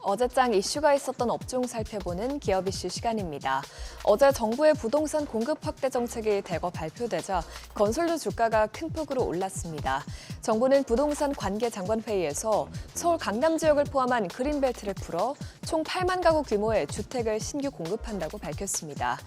어제장 이슈가 있었던 업종 살펴보는 기업 이슈 시간입니다. 어제 정부의 부동산 공급 확대 정책이 대거 발표되자 건설주 주가가 큰 폭으로 올랐습니다. 정부는 부동산 관계 장관 회의에서 서울 강남 지역을 포함한 그린벨트를 풀어 총 8만 가구 규모의 주택을 신규 공급한다고 밝혔습니다.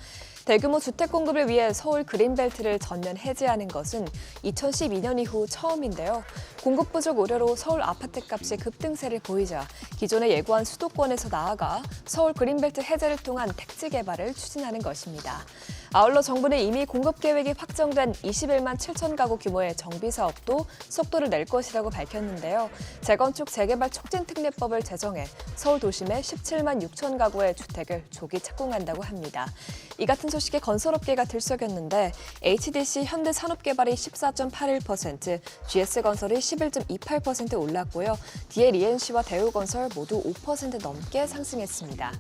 대규모 주택 공급을 위해 서울 그린벨트를 전면 해제하는 것은 2012년 이후 처음인데요. 공급 부족 우려로 서울 아파트값이 급등세를 보이자 기존에 예고한 수도권에서 나아가 서울 그린벨트 해제를 통한 택지 개발을 추진하는 것입니다. 아울러 정부는 이미 공급 계획이 확정된 21만 7천 가구 규모의 정비 사업도 속도를 낼 것이라고 밝혔는데요. 재건축 재개발 촉진 특례법을 제정해 서울 도심에 17만 6천 가구의 주택을 조기 착공한다고 합니다. 이 같은 소식에 건설업계가 들썩였는데 HDC 현대산업개발이 14.81%, GS건설이 11.28% 올랐고요. DLENC와 대우건설 모두 5% 넘게 상승했습니다.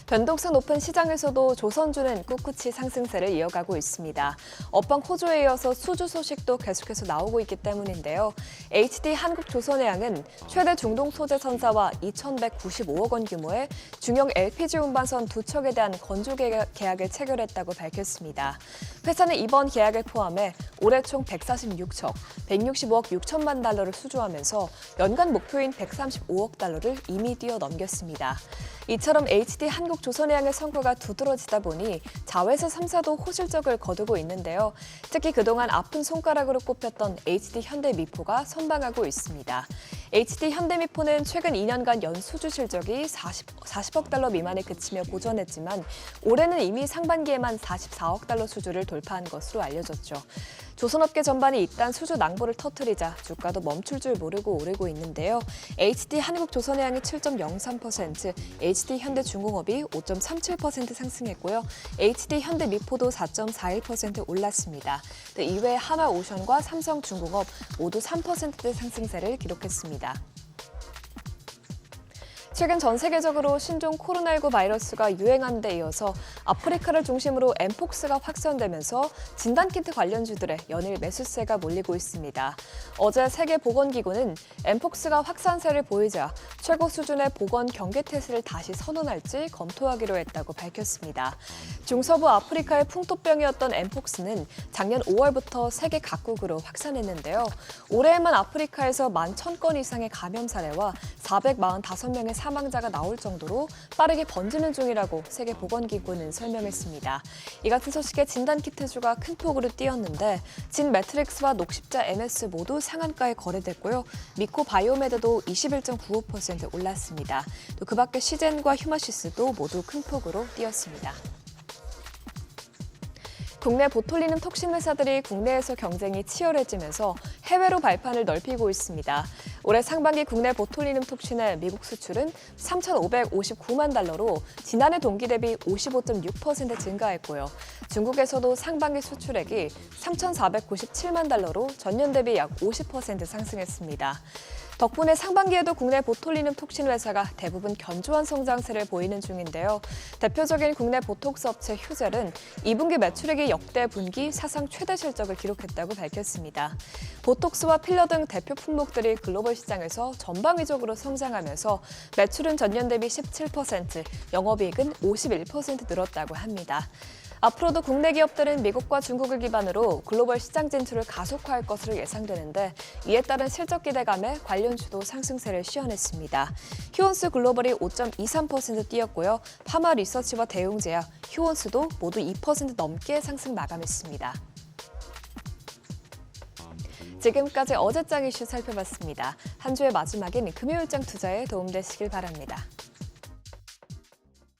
변동성 높은 시장에서도 조선주는 꿋꿋이 상승세를 이어가고 있습니다. 업황 호조에 이어서 수주 소식도 계속해서 나오고 있기 때문인데요. HD 한국조선해양은 최대 중동 소재 선사와 2,195억 원 규모의 중형 LPG 운반선 2척에 대한 건조 계약을 체결했다고 밝혔습니다. 회사는 이번 계약을 포함해 올해 총 146척, 165억 6천만 달러를 수주하면서 연간 목표인 135억 달러를 이미 뛰어넘겼습니다. 이처럼 HD 한국조선해양의 성과가 두드러지다 보니 자회사 3사도 호실적을 거두고 있는데요. 특히 그동안 아픈 손가락으로 꼽혔던 HD 현대미포가 선방하고 있습니다. HD 현대미포는 최근 2년간 연수주 실적이 40억 달러 미만에 그치며 고전했지만 올해는 이미 상반기에만 44억 달러 수주를 돌파한 것으로 알려졌죠. 조선업계 전반이 이딴 수주 낭보를 터뜨리자 주가도 멈출 줄 모르고 오르고 있는데요. HD 한국조선해양이 7.03%, HD 현대중공업이 5.37% 상승했고요. HD 현대미포도 4.41% 올랐습니다. 이외에 하나오션과 삼성중공업 모두 3%대 상승세를 기록했습니다. 최근 전 세계적으로 신종 코로나19 바이러스가 유행하는 데 이어서 아프리카를 중심으로 엠폭스가 확산되면서 진단키트 관련주들의 연일 매수세가 몰리고 있습니다. 어제 세계보건기구는 엠폭스가 확산세를 보이자 최고 수준의 보건 경계태세를 다시 선언할지 검토하기로 했다고 밝혔습니다. 중서부 아프리카의 풍토병이었던 엠폭스는 작년 5월부터 세계 각국으로 확산했는데요. 올해에만 아프리카에서 11,000건 이상의 감염 사례와 445명의 사망자가 나올 정도로 빠르게 번지는 중이라고 세계보건기구는 설명했습니다. 이 같은 소식에 진단키트주가 큰 폭으로 뛰었는데 진매트릭스와 녹십자 MS 모두 상한가에 거래됐고요. 미코바이오메드도 21.95% 올랐습니다. 또 그 밖에 시젠과 휴마시스도 모두 큰 폭으로 뛰었습니다. 국내 보톨리눔 톡신 회사들이 국내에서 경쟁이 치열해지면서 해외로 발판을 넓히고 있습니다. 올해 상반기 국내 보톨리눔 톡신의 미국 수출은 3,559만 달러로 지난해 동기 대비 55.6% 증가했고요. 중국에서도 상반기 수출액이 3,497만 달러로 전년 대비 약 50% 상승했습니다. 덕분에 상반기에도 국내 보톨리눔 톡신 회사가 대부분 견조한 성장세를 보이는 중인데요. 대표적인 국내 보톡스 업체 휴젤은 2분기 매출액이 역대 분기 사상 최대 실적을 기록했다고 밝혔습니다. 보톡스와 필러 등 대표 품목들이 글로벌 시장에서 전방위적으로 성장하면서 매출은 전년 대비 17%, 영업이익은 51% 늘었다고 합니다. 앞으로도 국내 기업들은 미국과 중국을 기반으로 글로벌 시장 진출을 가속화할 것으로 예상되는데 이에 따른 실적 기대감에 관련주도 상승세를 시현했습니다. 휴온스 글로벌이 5.23% 뛰었고요. 파마 리서치와 대웅제약, 휴온스도 모두 2% 넘게 상승 마감했습니다. 지금까지 어제장 이슈 살펴봤습니다. 한 주의 마지막인 금요일장 투자에 도움되시길 바랍니다.